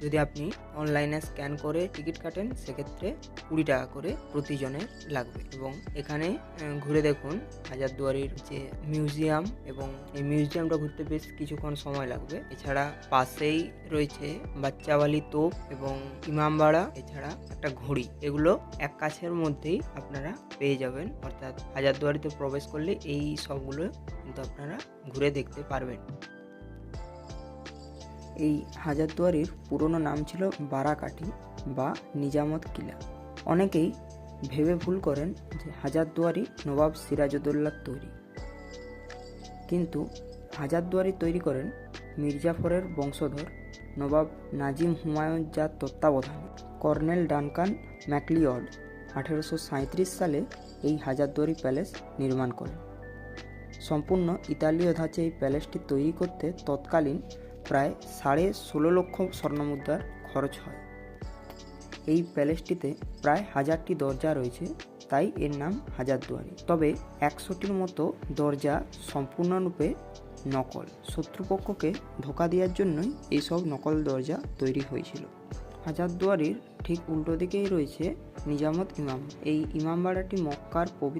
যদি আপনি অনলাইনে স্ক্যান করে টিকিট কাটেন সেক্ষেত্রে 20 টাকা করে প্রতিজনের লাগবে। এবং এখানে ঘুরে দেখুন হাজারদুয়ারির যে মিউজিয়াম, এবং এই মিউজিয়ামটা ঘুরতে বেশ কিছুক্ষণ সময় লাগবে। এছাড়া পাশেই রয়েছে বাচ্চাওয়ালি তোপ এবং ইমামবাড়া, এছাড়া একটা ঘড়ি। এগুলো এক কাছের মধ্যেই আপনারা পেয়ে যাবেন, অর্থাৎ হাজারদুয়ারিতে প্রবেশ করলে এই সবগুলো কিন্তু আপনারা ঘুরে দেখতে পারবেন। এই হাজারদুয়ারির পুরনো নাম ছিল বারাকাঠি বা নিজামত কিলা। অনেকেই ভেবে ভুল করেন যে হাজারদুয়ারি নবাব সিরাজউদ্দৌলার তৈরি, কিন্তু হাজারদুয়ারি তৈরি করেন মির্জাফরের বংশধর নবাব নাজিম হুমায়ুন, যার তত্ত্বাবধানে কর্নেল ডানকান ম্যাকলিওড 1837 সালে এই হাজারদুয়ারি প্যালেস নির্মাণ করেন। সম্পূর্ণ ইতালীয় ধাঁচে এই প্যালেসটি তৈরি করতে তৎকালীন প্রায় 16.5 লক্ষ স্বর্ণমুদ্রার খরচ হয়। এই প্যালেসটিতে প্রায় 1000টি দরজা রয়েছে, তাই এর নাম হাজারদুয়ারি। তবে 100টির মতো দরজা সম্পূর্ণরূপে নকল। শত্রুপক্ষকে ধোঁকা দেওয়ার জন্যই এইসব নকল দরজা তৈরি হয়েছিল। হাজারদুয়ারির ঠিক উল্টো দিকেই রয়েছে নিজামত ইমাম। এই ইমামবাড়াটি মক্কার পবিত্র